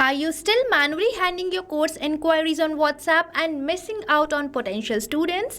Are you still manually handling your course inquiries on WhatsApp and missing out on potential students?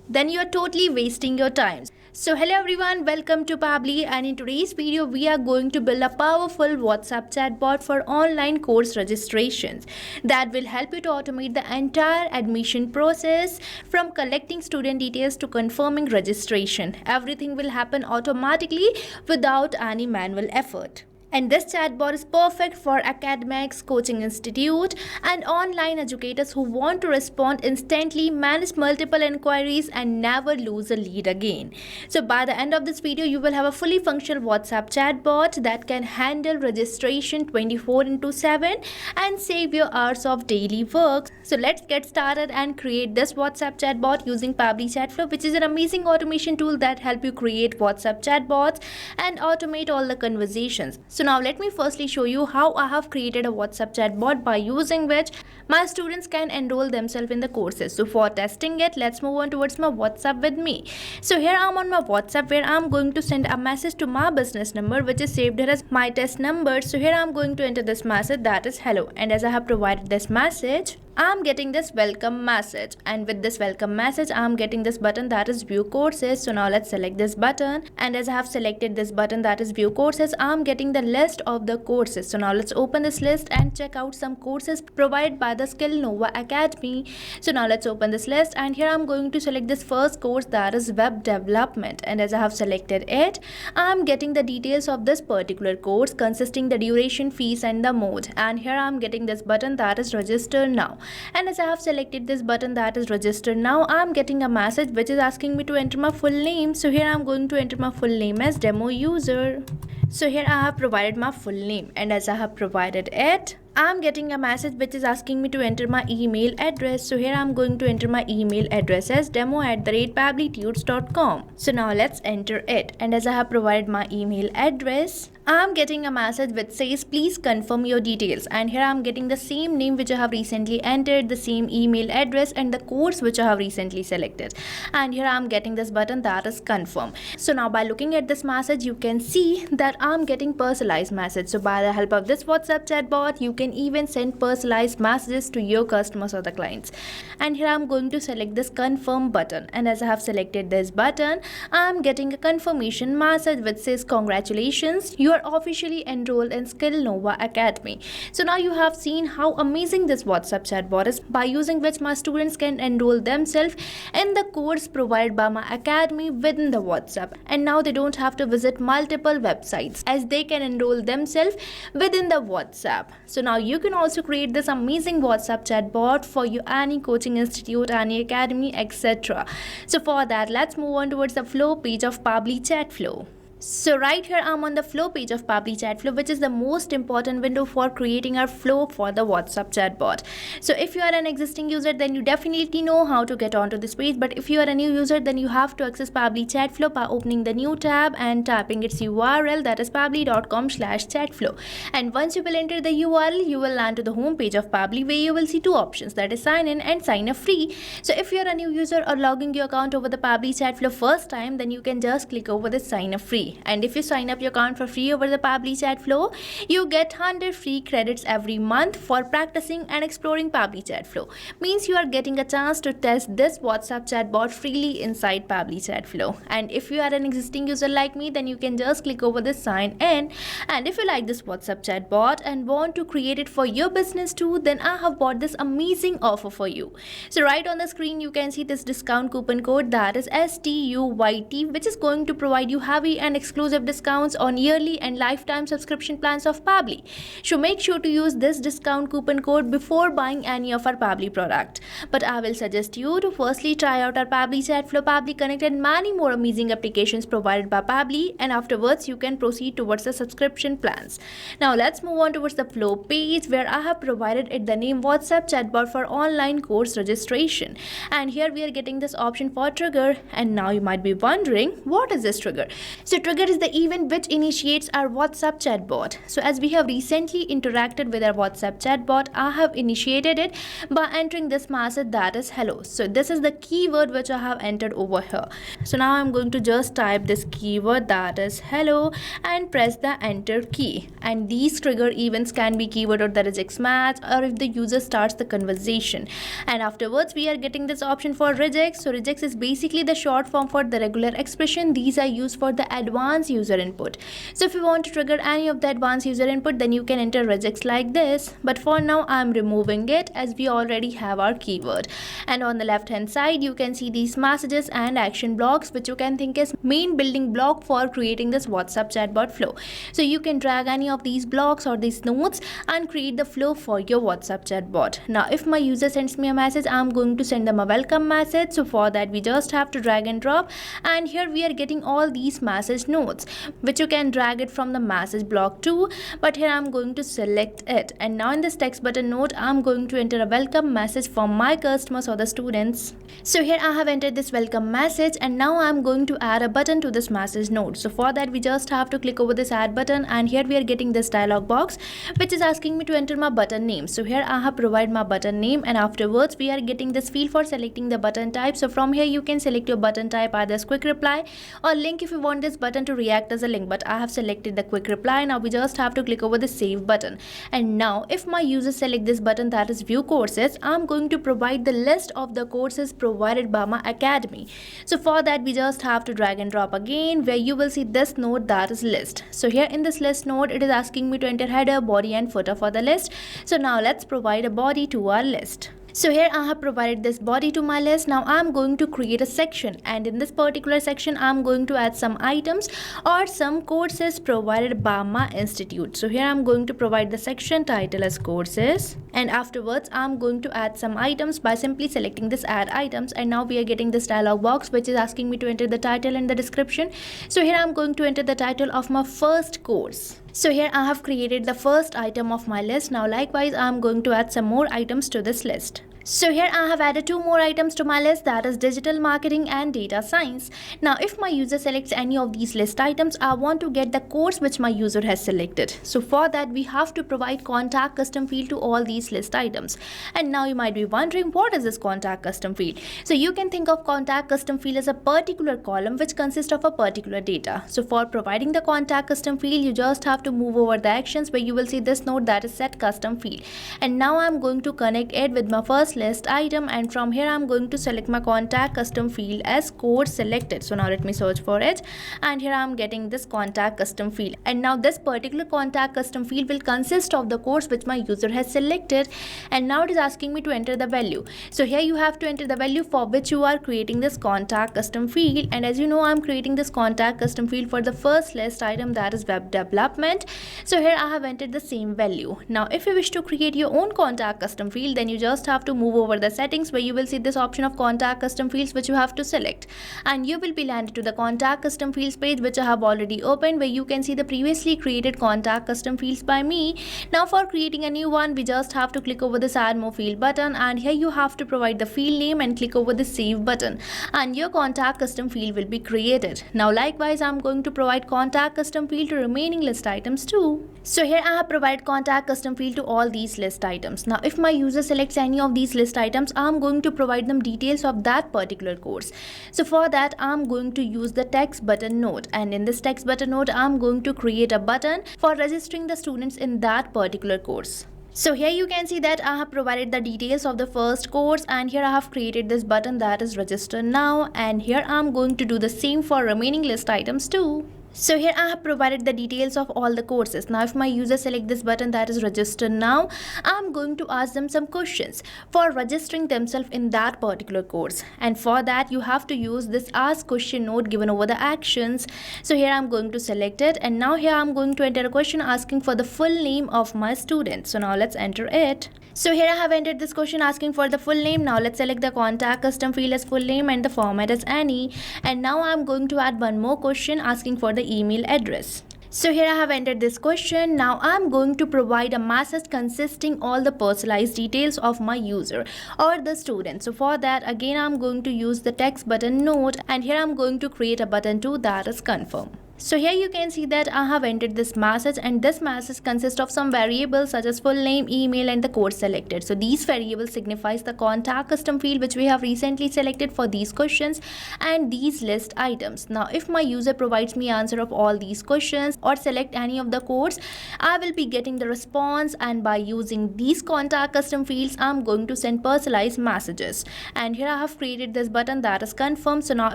Then you are totally wasting your time. So hello everyone, welcome to Pabbly, and in today's video we are going to build a powerful WhatsApp chatbot for online course registrations that will help you to automate the entire admission process from collecting student details to confirming registration. Everything will happen automatically without any manual effort. And this chatbot is perfect for academics, coaching institute, and online educators who want to respond instantly, manage multiple inquiries, and never lose a lead again. So by the end of this video, you will have a fully functional WhatsApp chatbot that can handle registration 24/7 and save your hours of daily work. So let's get started and create this WhatsApp chatbot using Pabbly Chatflow, which is an amazing automation tool that help you create WhatsApp chatbots and automate all the conversations. So now let me firstly show you how I have created a WhatsApp chatbot by using which my students can enroll themselves in the courses. So for testing it, let's move on towards my WhatsApp with me. So here I'm on my WhatsApp where I'm going to send a message to my business number, which is saved here as my test number. So here I'm going to enter this message, that is hello, and as I have provided this message, I'm getting this welcome message, and with this welcome message I'm getting this button that is view courses. So now let's select this button, and as I have selected this button that is view courses, I'm getting the list of the courses. So now let's open this list and check out some courses provided by the Skill Nova Academy. So now let's open this list, and here I'm going to select this first course that is web development, and as I have selected it, I'm getting the details of this particular course consisting the duration, fees, and the mode, and here I'm getting this button that is register now. And as I have selected this button that is register now, I'm getting a message which is asking me to enter my full name. So here I'm going to enter my full name as demo user. So here I have provided my full name, and as I have provided it, I'm getting a message which is asking me to enter my email address. So here I'm going to enter my email address as demo@pabblytudes.com. So now let's enter it, and as I have provided my email address, I'm getting a message which says please confirm your details, and here I'm getting the same name which I have recently entered, the same email address, and the course which I have recently selected, and here I'm getting this button that is confirm. So now by looking at this message, you can see that I'm getting personalized message. So by the help of this WhatsApp chatbot, you can even send personalized messages to your customers or the clients. And here I'm going to select this confirm button, and as I have selected this button, I'm getting a confirmation message which says congratulations, you are officially enrolled in Skill Nova Academy. So now you have seen how amazing this WhatsApp chatbot is, by using which my students can enroll themselves in the course provided by my academy within the WhatsApp, and now they don't have to visit multiple websites, as they can enroll themselves within the WhatsApp. So now you can also create this amazing WhatsApp chatbot for your any coaching institute, any academy, etc. So for that, let's move on towards the flow page of Pabbly Chatflow. So right here I'm on the flow page of Pabbly Chatflow, which is the most important window for creating our flow for the WhatsApp chatbot. So if you are an existing user, then you definitely know how to get onto this page, but if you are a new user, then you have to access Pabbly Chatflow by opening the new tab and typing its URL, that is pabbly.com/chatflow. And once you will enter the URL, you will land to the home page of Pabbly, where you will see two options, that is sign in and sign up free. So if you are a new user or logging your account over the Pabbly Chatflow first time, then you can just click over this sign up free. And if you sign up your account for free over the Pabbly Chatflow, you get 100 free credits every month for practicing and exploring Pabbly Chatflow. Means you are getting a chance to test this WhatsApp chatbot freely inside Pabbly Chatflow. And if you are an existing user like me, then you can just click over this sign in. And if you like this WhatsApp chatbot and want to create it for your business too, then I have bought this amazing offer for you. So right on the screen, you can see this discount coupon code that is STUYT, which is going to provide you heavy and exclusive discounts on yearly and lifetime subscription plans of Pabbly. So make sure to use this discount coupon code before buying any of our Pabbly product. But I will suggest you to firstly try out our Pabbly Chatflow, Pabbly Connect, and many more amazing applications provided by Pabbly, and afterwards you can proceed towards the subscription plans. Now let's move on towards the flow page, where I have provided it the name WhatsApp chatbot for online course registration. And here we are getting this option for trigger, and now you might be wondering, what is this trigger? So trigger is the event which initiates our WhatsApp chatbot. So as we have recently interacted with our WhatsApp chatbot, I have initiated it by entering this message that is hello. So this is the keyword which I have entered over here. So now I'm going to just type this keyword that is hello and press the enter key. And these trigger events can be keyword or the regex match, or if the user starts the conversation. And afterwards we are getting this option for regex. So regex is basically the short form for the regular expression. These are used for the advanced user input. So if you want to trigger any of the advanced user input, then you can enter regex like this. But for now I'm removing it as we already have our keyword. And on the left hand side you can see these messages and action blocks, which you can think as main building block for creating this WhatsApp chatbot flow. So you can drag any of these blocks or these nodes and create the flow for your WhatsApp chatbot. Now if my user sends me a message, I'm going to send them a welcome message. So for that we just have to drag and drop, and here we are getting all these message nodes, which you can drag it from the message block too, but here I'm going to select it. And now in this text button node I'm going to enter a welcome message from my customers or the students. So here I have entered this welcome message, and now I'm going to add a button to this message node. So for that we just have to click over this add button, and here we are getting this dialog box which is asking me to enter my button name. So here I have provided my button name, and afterwards we are getting this field for selecting the button type. So from here you can select your button type either as quick reply or link if you want this button to react as a link, but I have selected the quick reply. Now we just have to click over the save button. And now if my users select this button that is view courses, I'm going to provide the list of the courses provided by my academy. So for that we just have to drag and drop again, where you will see this node that is list. So here in this list node it is asking me to enter header, body and footer for the list. So now let's provide a body to our list. So here I have provided this body to my list. Now I'm going to create a section, and in this particular section I'm going to add some items or some courses provided by my institute. So here I'm going to provide the section title as courses, and afterwards I'm going to add some items by simply selecting this add items. And now we are getting this dialog box which is asking me to enter the title and the description. So here I'm going to enter the title of my first course. So here I have created the first item of my list. Now likewise I am going to add some more items to this list. So here I have added 2 more items to my list, that is digital marketing and data science. Now if my user selects any of these list items, I want to get the course which my user has selected. So for that we have to provide contact custom field to all these list items. And now you might be wondering, what is this contact custom field? So you can think of contact custom field as a particular column which consists of a particular data. So for providing the contact custom field, you just have to move over the actions, where you will see this node that is set custom field. And now I'm going to connect it with my first list item, and from here I'm going to select my contact custom field as course selected. So now let me search for it, and here I'm getting this contact custom field. And now this particular contact custom field will consist of the course which my user has selected, and now it is asking me to enter the value. So here you have to enter the value for which you are creating this contact custom field. And as you know, I'm creating this contact custom field for the first list item, that is web development. So here I have entered the same value. Now if you wish to create your own contact custom field, then you just have to move over the settings, where you will see this option of contact custom fields which you have to select, and you will be landed to the contact custom fields page which I have already opened, where you can see the previously created contact custom fields by me. Now for creating a new one, we just have to click over this add more field button, and here you have to provide the field name and click over the save button, and your contact custom field will be created. Now likewise I'm going to provide contact custom field to remaining list items too. So here I have provided contact custom field to all these list items. Now if my user selects any of these list items, I'm going to provide them details of that particular course. So for that I'm going to use the text button node, and in this text button node I'm going to create a button for registering the students in that particular course. So here you can see that I have provided the details of the first course, and here I have created this button that is register now, and here I'm going to do the same for remaining list items too. So here I have provided the details of all the courses. Now if my user select this button that is register now, I'm going to ask them some questions for registering themselves in that particular course. And for that you have to use this ask question node given over the actions. So here I'm going to select it, and now here I'm going to enter a question asking for the full name of my student. So now let's enter it. So here I have entered this question asking for the full name. Now let's select the contact custom field as full name and the format as any. And now I'm going to add one more question asking for the email address. So here I have entered this question. Now I'm going to provide a message consisting all the personalized details of my user or the student. So for that again I'm going to use the text button node, and here I'm going to create a button too that is confirm. So here you can see that I have entered this message, and this message consists of some variables such as full name, email and the course selected. So these variables signifies the contact custom field which we have recently selected for these questions, and these list items. Now if my user provides me answer of all these questions or select any of the course, I will be getting the response, and by using these contact custom fields I'm going to send personalized messages. And here I have created this button that is confirm. So now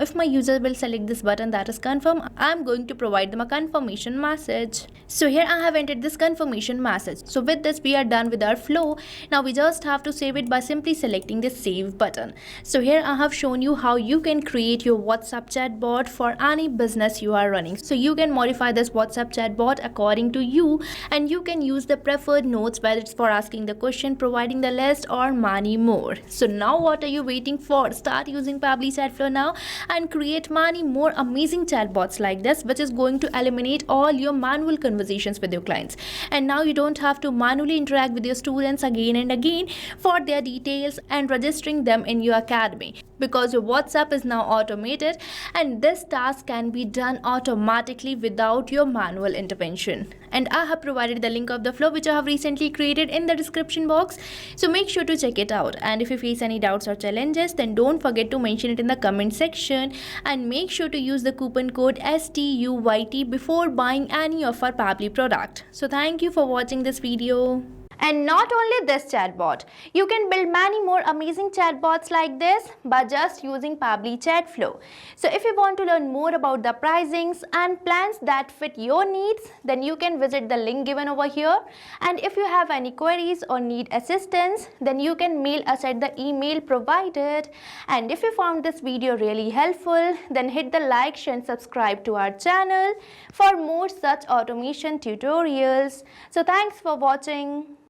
if my user will select this button that is confirm, I'm going to provide them a confirmation message. So here I have entered this confirmation message. So with this we are done with our flow. Now we just have to save it by simply selecting the save button. So here I have shown you how you can create your WhatsApp chatbot for any business you are running. So you can modify this WhatsApp chatbot according to you, and you can use the preferred notes, whether it's for asking the question, providing the list or many more. So now what are you waiting for? Start using Pabbly Chatflow now and create many more amazing chatbots like this, which is going to eliminate all your manual conversations with your clients. And now you don't have to manually interact with your students again and again for their details and registering them in your academy, because your WhatsApp is now automated, and this task can be done automatically without your manual intervention. And I have provided the link of the flow which I have recently created in the description box, so make sure to check it out. And if you face any doubts or challenges, then don't forget to mention it in the comment section, and make sure to use the coupon code STUYT before buying any of our Pabbly product. So thank you for watching this video. And not only this chatbot, you can build many more amazing chatbots like this by just using Pabbly Chatflow. So if you want to learn more about the pricings and plans that fit your needs, then you can visit the link given over here. And if you have any queries or need assistance, then you can mail us at the email provided. And if you found this video really helpful, then hit the like, share and subscribe to our channel for more such automation tutorials. So thanks for watching.